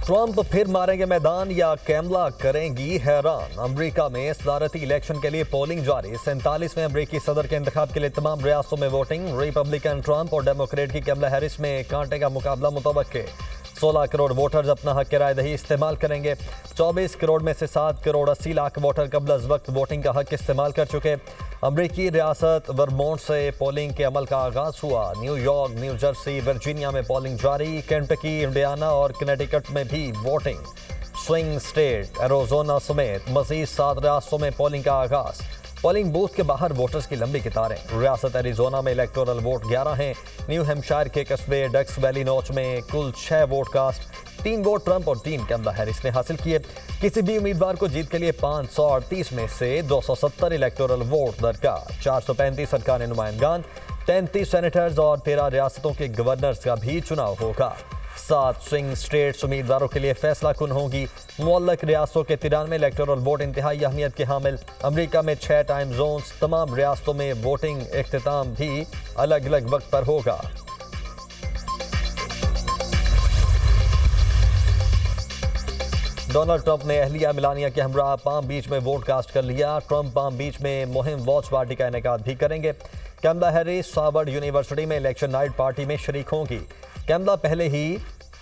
Trump फिर मारेंगे मैदान या कैमला करेंगी हैरान। अमेरिका में सदारती इलेक्शन के लिए पोलिंग जारी। 47वें अमेरिकी सदर के इंतखाब के लिए तमाम रियासतों में वोटिंग। रिपब्लिकन ट्रंप और डेमोक्रेट की कैमला हैरिस में कांटे का मुकाबला मुतवक्के। 16 करोड़ वोटर्स अपना हक राय दही इस्तेमाल करेंगे। 24 करोड़ में से 7 करोड़ 80 लाख वोटर कबल अज वक्त वोटिंग का हक इस्तेमाल कर चुके। अमरीकी रियासत वर्मोंट से पोलिंग के अमल का आगाज हुआ। न्यूयॉर्क, न्यू जर्सी, वर्जीनिया में पोलिंग जारी। केंटकी, इंडियाना और कनेटिकट में भी वोटिंग। स्विंग स्टेट, एरिज़ोना समेत मजीद 7 रियासतों में पोलिंग का आगाज। पोलिंग बूथ के बाहर वोटर्स की लंबी कतारें। रियासत एरिज़ोना में इलेक्टोरल वोट 11 हैं। न्यू हैम्पशायर के कस्बे डक्स वैली नोच में कुल 6 वोट कास्ट। 3 वोट ट्रंप और 3 कैमला हैरिस ने हासिल किए। किसी भी उम्मीदवार को जीत के लिए 538 में से 270 इलेक्टोरल वोट दरकार। 435 सरकारी नुमाइंदगान, 33 सेनेटर्स और 13 रियासतों के गवर्नर्स का भी चुनाव होगा। 7 स्विंग स्टेट्स उम्मीदवारों के लिए फैसला कुन होगी। मुअल्लक रियासतों के 93 इलेक्टोरल वोट इंतहाई अहमियत के हामिल। अमेरिका में 6 टाइम जोन्स। तमाम रियासतों में वोटिंग इख्तिताम भी अलग अलग वक्त पर होगा। डोनाल्ड ट्रंप ने अहलिया मिलानिया के हमरा पाम बीच में वोट कास्ट कर लिया। ट्रंप पाम बीच में मुहिम वॉच पार्टी का इनेकाद भी करेंगे। कैमला हैरिस हार्वर्ड यूनिवर्सिटी में इलेक्शन नाइट पार्टी में शरीक होंगी। कैमला पहले ही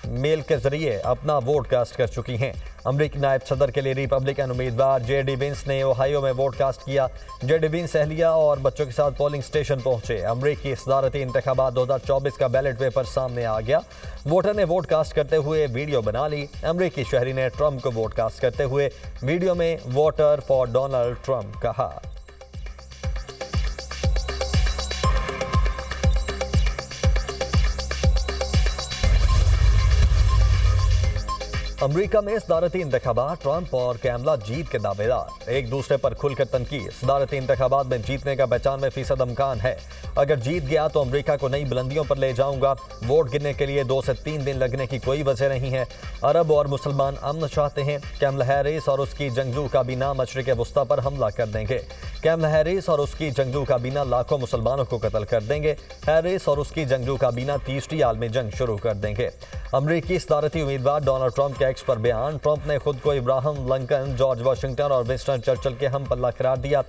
मेल के जरिए अपना वोट कास्ट कर चुकी हैं। अमरीकी नायब सदर के लिए रिपब्लिकन उम्मीदवार जे.डी. विंस ने ओहायो में वोट कास्ट किया। जे.डी. विंस अहलिया और बच्चों के साथ पोलिंग स्टेशन पहुंचे। अमरीकी सदारती इंतखाबात 2024 का बैलेट पेपर सामने आ गया। वोटर ने वोट कास्ट करते हुए वीडियो बना ली। अमरीकी शहरी ने ट्रंप को वोट कास्ट करते हुए वीडियो में वोटर फॉर डोनाल्ड ट्रंप कहा। अमरीका में सदारती इंतखाबात, ट्रंप और कैमला जीत के दावेदार। एक दूसरे पर खुलकर तनकीद। सदारती इंतखाबात में जीतने का 95% इम्कान है। अगर जीत गया तो अमरीका को नई बुलंदियों पर ले जाऊंगा। वोट गिनने के लिए 2 से 3 दिन लगने की कोई वजह नहीं है। अरब और मुसलमान अमन चाहते हैं। कैमला हैरिस और उसकी जंगजू काबीना मशरिक वस्ता पर हमला कर देंगे। कैमला हैरिस और उसकी जंगजू काबीना लाखों मुसलमानों को कत्ल कर देंगे। हैरिस और उसकी जंगजू काबीना तीसरी आलमी जंग शुरू कर देंगे। अमरीकी सदारती उम्मीदवार डोनाल्ड ट्रंप के एक्स पर बयान। ट्रंप ने खुद को इब्राहिम लिंकन, जॉर्ज वाशिंगटन और विंस्टन चर्चिल के हम पल्ला करार दिया।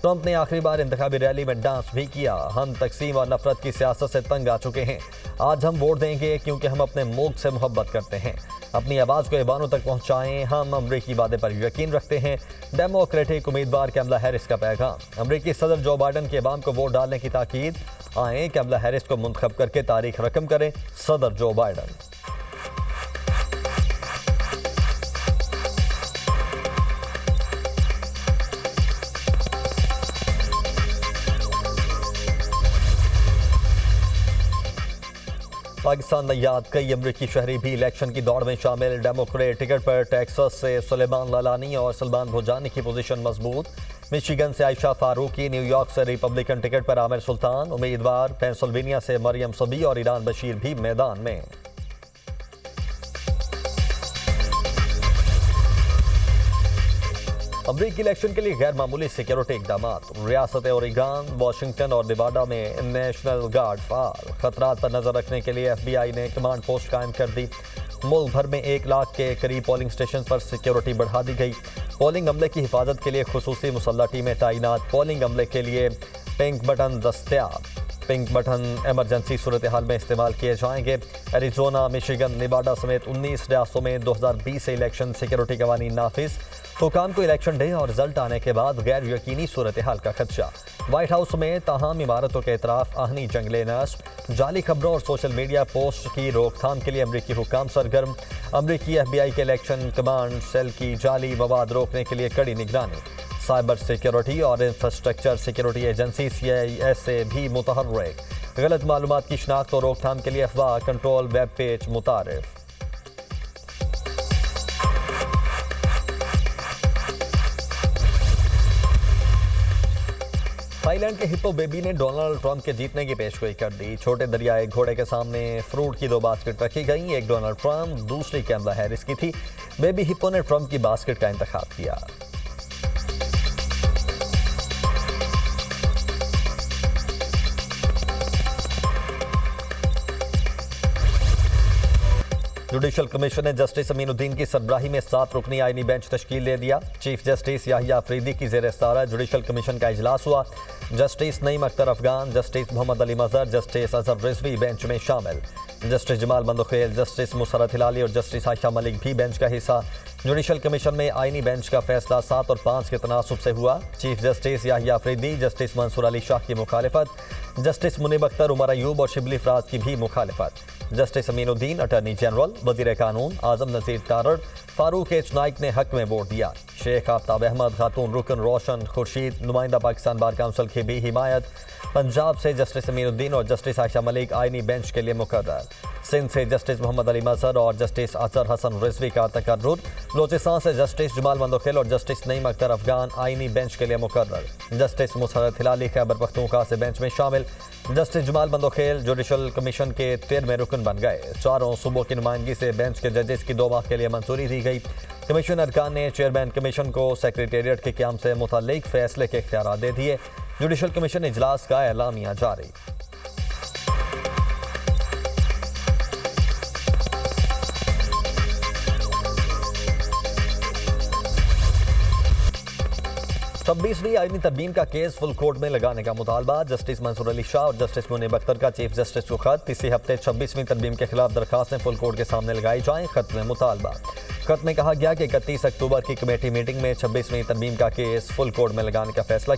ट्रंप ने आखिरी बार इंतखाबी रैली में डांस भी किया। हम तकसीम और नफरत की सियासत से तंग आ चुके हैं। आज हम वोट देंगे क्योंकि हम अपने मुल्क से मोहब्बत करते हैं। अपनी आवाज़ को ऐवानों तक पहुंचाएं। हम अमरीकी वादे पर यकीन रखते हैं। डेमोक्रेटिक उम्मीदवार कैमला हैरिस का पैगाम। अमरीकी सदर जो बाइडन के अवाम को वोट डालने की ताकीद। आएँ कैमला हैरिस को मुंतखब करके तारीख रकम करें सदर जो बाइडन। पाकिस्तान में याद कई अमरीकी शहरी भी इलेक्शन की दौड़ में शामिल। डेमोक्रेट टिकट पर टेक्सास से सुलेमान लालानी और सलमान भुजानी की पोजीशन मजबूत। मिशिगन से आयशा फारूकी, न्यूयॉर्क से रिपब्लिकन टिकट पर आमिर सुल्तान उम्मीदवार। पेंसिल्वेनिया से मरियम सबी और ईरान बशीर भी मैदान में। अमरीकी इलेक्शन के लिए गैर मामूली सिक्योरिटी इकदाम। रियासत ओरेगन, वाशिंगटन और नेवाडा में नेशनल गार्ड फाल। खतरात पर नजर रखने के लिए FBI ने कमांड पोस्ट कायम कर दी। मुल्क भर में 1 लाख के करीब पोलिंग स्टेशन पर सिक्योरिटी बढ़ा दी गई। पोलिंग अमले की हिफाजत के लिए खुसूसी मुसल्लह टीमें तैनात। पोलिंग अमले के लिए पिंक बटन दस्तयाब। पिंक बटन इमरजेंसी सूरत हाल में इस्तेमाल किए जाएंगे। एरिज़ोना, मिशिगन, नेवाडा समेत 19 रियासतों में 2020 से इलेक्शन सिक्योरिटी कवानीन नाफिज। हुकाम को इलेक्शन डे और रिजल्ट आने के बाद गैर यकीनी सूरत हाल का खदशा। व्हाइट हाउस में ताहम इमारतों के इतराफ आहनी जंगले नस्ब। जाली खबरों और सोशल मीडिया पोस्ट की रोकथाम के लिए अमरीकी हुकाम सरगर्म। अमरीकी FBI के इलेक्शन कमांड सेल की जाली मवाद रोकने के लिए कड़ी निगरानी। साइबर सिक्योरिटी और इंफ्रास्ट्रक्चर सिक्योरिटी एजेंसी CIS से भी मुतहर्रिक। गलत मालूमात की शनाख्त और रोकथाम के लिए अफवाह कंट्रोल वेब पेज मुतारिफ। थाईलैंड के हिप्पो बेबी ने डोनाल्ड ट्रंप के जीतने की पेशगोई कर दी। छोटे दरियाई घोड़े के सामने फ्रूट की 2 बास्केट रखी गई। एक डोनाल्ड ट्रंप, दूसरी कैमला हैरिस की थी। बेबी हिप्पो ने ट्रंप की बास्केट का इंतखाब किया। जुडिशल कमीशन ने जस्टिस अमीनुद्दीन की सरबराही में 7 रुकनी आईनी बेंच तश्कील दे दिया। चीफ जस्टिस याहिया अफरीदी की ज़ेर सदारत जुडिशल कमीशन का इजलास हुआ। जस्टिस नईम अख्तर अफगान, जस्टिस मोहम्मद अली मजहर, जस्टिस अजहर रिजवी बेंच में शामिल। जस्टिस जमाल बंदोखेल, जस्टिस मुसरत हिलाली और जस्टिस आयशा मलिक भी बेंच का हिस्सा। जुडिशल कमीशन में आईनी बेंच का फैसला 7 और 5 के तनासुब से हुआ। Chief justice Yahya Afridi, justice Mansoor Ali Shah की मुखालिफत, जस्टिस मुनीब अख्तर, उमर अयूब और शिबली फराज की भी मुखालिफत। जस्टिस अमीनुद्दीन, अटर्नी जनरल, वजीर कानून आजम नज़ीर तारड़, फारूक एच नाइक ने हक में वोट दिया। शेख आफ्ताब अहमद, खातून रुकन रोशन खुर्शीद, नुमाइंदा पाकिस्तान बार काउंसिल की भी हिमायत। पंजाब से जस्टिस अमीनुद्दीन और जस्टिस आयशा मलिक आईनी बेंच के लिए मुकर्रर। सिंध से जस्टिस मोहम्मद अली मजहर और जस्टिस अजहर हसन रिजवी का तकर्रुर। बलूचिस्तान से जस्टिस जमाल बंदोखेल और जस्टिस नईम अख्तर अफगान आईनी बेंच के लिए मुकर्रर। जस्टिस मुसरत हिलाली खैबर पख्तूनख्वा से बेंच में शामिल। जस्टिस जमाल बंदोखेल जुडिशल कमीशन के 13वें रुकन बन गए। 4 सूबों की नुमाइंदगी से बेंच के जजेस की 2 माह के लिए मंजूरी दी गई। कमीशन अरकान ने चेयरमैन कमीशन को सेक्रेटेरिएट के क़याम से मुतल्लिक फैसले के इख्तियार दे दिए। जुडिशल कमीशन इजलास का एलामिया जारी। छब्बीसवीं आईनी तरमीम का केस फुल कोर्ट में लगाने का मुतालबा। जस्टिस मंसूर अली शाह और जस्टिस मुनीब अख्तर का चीफ जस्टिस को खत। इसी हफ्ते 26वीं तरमीम के खिलाफ दरखास्तें फुल कोर्ट के सामने लगाई जाएं। खत में मुतालबा। खत में कहा गया कि 31 अक्टूबर की कमेटी मीटिंग में 26वीं तरमीम का केस फुल कोर्ट में लगाने का फैसला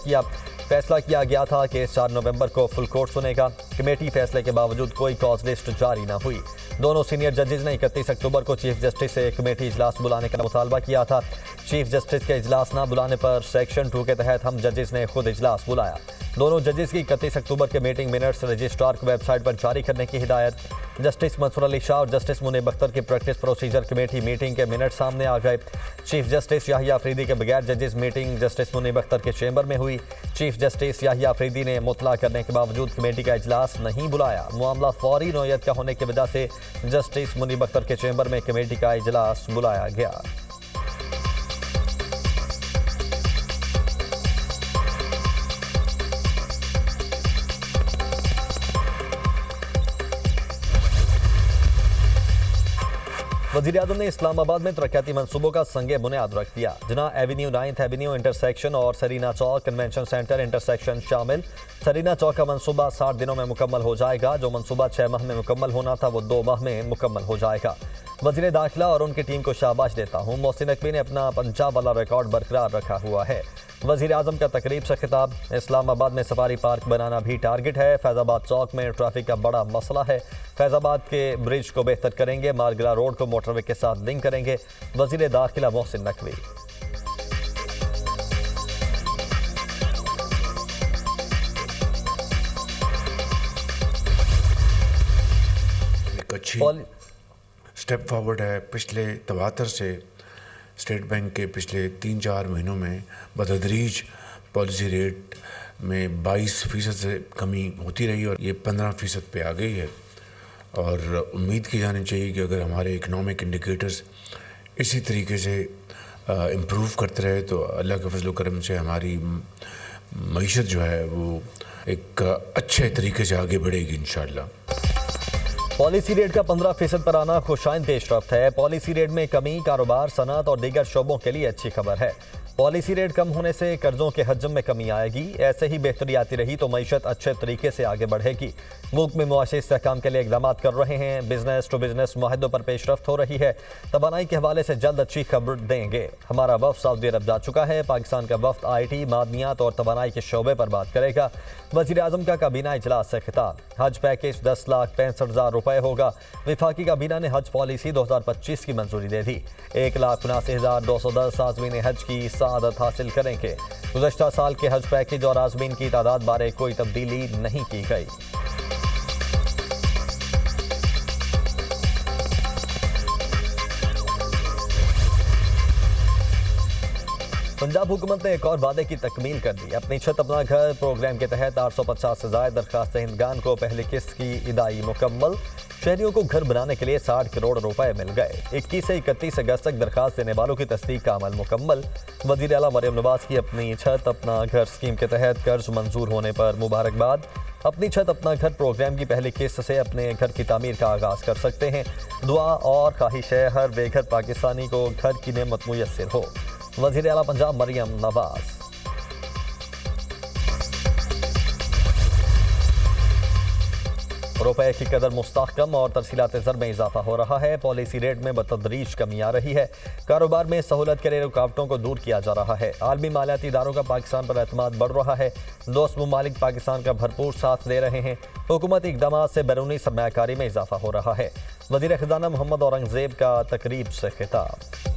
किया गया था। केस 4 नवंबर को फुल कोर्ट सुनेगा। कमेटी फैसले के बावजूद कोई कॉज लिस्ट जारी न हुई। दोनों सीनियर जजेस ने 31 अक्टूबर को चीफ जस्टिस से कमेटी इजलास बुलाने का मुतालबा किया था। चीफ जस्टिस के इजलास न बुलाने पर सेक्शन 2 के तहत हम जजेस ने खुद इजलास बुलाया। दोनों जजेस की 31 अक्टूबर के मीटिंग मिनट्स रजिस्ट्रार को वेबसाइट पर जारी करने की हिदायत। जस्टिस मंसूर अली शाह और जस्टिस मुनीब अख्तर की प्रैक्टिस प्रोसीजर कमेटी मीटिंग के मिनट सामने आ गए। चीफ जस्टिस याहिया अफरीदी के बगैर जजेस मीटिंग जस्टिस मुनीब अख्तर के चेंबर में हुई। चीफ जस्टिस याहिया अफरीदी ने मुतला करने के बावजूद कमेटी का इजलास नहीं बुलाया। मामला फौरी नौयत का होने की वजह से जस्टिस मुनीब अख्तर के चेंबर में कमेटी का इजलास बुलाया गया। वज़ीर-ए-आज़म ने इस्लामाबाद में तरक्याती मनसूबों का संगे बुनियाद रख दिया। जिना एवेन्यू, 9th एवेन्यू इंटरसेक्शन और सरीना चौक कन्वेंशन सेंटर इंटरसेक्शन शामिल। सरीना चौक का मनसूबा 60 दिनों में मुकम्मल हो जाएगा। जो मनसूबा 6 माह में मुकम्मल होना था वो 2 माह में मुकम्मल हो जाएगा। वज़ीर दाखिला और उनकी टीम को शाबाश देता हूँ। मोहसिन नकवी ने अपना पंजाब वाला रिकॉर्ड बरकरार रखा हुआ है। वज़ीर-ए-आज़म का तकरीब से खिताब। इस्लामाबाद में सफारी पार्क बनाना भी टारगेट है। फैज़ाबाद चौक में ट्रैफिक का बड़ा मसला है। फैज़ाबाद के ब्रिज को बेहतर करेंगे। मारगला रोड को मोटरवे के साथ लिंक करेंगे। वज़ीर दाखिला मोहसिन नकवी। अच्छी स्टेप फॉरवर्ड है। पिछले तवातर से स्टेट बैंक के पिछले 3-4 महीनों में बतदरीज पॉलिसी रेट में 22% से कमी होती रही और ये 15% पे आ गई है। और उम्मीद की जानी चाहिए कि अगर हमारे इकनॉमिक इंडिकेटर्स इसी तरीके से इम्प्रूव करते रहे तो अल्लाह के फजल करम से हमारी मईशत जो है वो एक अच्छे तरीके से आगे बढ़ेगी इंशाअल्लाह। पॉलिसी रेट का 15% पर आना खुशाइन पेशरफ्त है। पॉलिसी रेट में कमी कारोबार, सनअत और दीगर शोबों के लिए अच्छी खबर है। पॉलिसी रेट कम होने से कर्जों के हजम में कमी आएगी। ऐसे ही बेहतरी आती रही तो मईशत अच्छे तरीके से आगे बढ़ेगी। मुल्क में मुआशी इस्तेहकाम के लिए इक़दाम कर रहे हैं। बिजनेस टू बिजनेस मुआहदों पर पेशरफ्त हो रही है। तवानाई के हवाले से जल्द अच्छी खबर देंगे। हमारा वफ़द सऊदी अरब जा चुका है। पाकिस्तान का वफ़द IT, मादनियात और तवानाई के शोबे पर बात करेगा। वज़ीर-ए-आज़म का काबीना इजलास से खिताब। हज पैकेज 10,65,000 रुपये होगा। वफाकी काबीना ने हज पॉलिसी 2025 की मंजूरी दे दी। 1,79,210 आज़मीन हज की सआदत हासिल करेंगे। गुज़श्ता साल के हज पैकेज और आज़मीन की तादाद बारे कोई तब्दीली नहीं की गई। पंजाब हुकूमत ने एक और वादे की तकमील कर दी। अपनी छत अपना घर प्रोग्राम के तहत 850 से ज़ायद दरखास्त दहिंदगान को पहली किस्त की इदाई मुकम्मल। शहरियों को घर बनाने के लिए 60 करोड़ रुपए मिल गए। 21 से 31 अगस्त तक दरखास्त देने वालों की तस्दीक का अमल मुकम्मल। वज़ीर आला मरियम नवाज की अपनी छत अपना घर स्कीम के तहत कर्ज मंजूर होने पर मुबारकबाद। अपनी छत अपना घर प्रोग्राम की पहली किस्त से अपने घर की तामीर का आगाज़ कर सकते हैं। दुआ और ख्वाहिश है हर बेघर पाकिस्तानी को घर की नेमत मुयस्सर हो। वज़ीर आला पंजाब मरियम नवाज। रुपए की कदर मुस्तहकम और तरसीलात ज़र में इजाफा हो रहा है। पॉलिसी रेट में बतदरीज कमी आ रही है। कारोबार में सहूलत के लिए रुकावटों को दूर किया जा रहा है। आलमी मालियाती इदारों का पाकिस्तान पर एतमाद बढ़ रहा है। दोस्त ममालिक पाकिस्तान का भरपूर साथ दे रहे हैं। हुकूमती इक़दामात से बैरूनी सरमायाकारी में इजाफा हो रहा है। वज़ीर ख़ज़ाना मोहम्मद औरंगज़ेब का तकरीब से खिताब।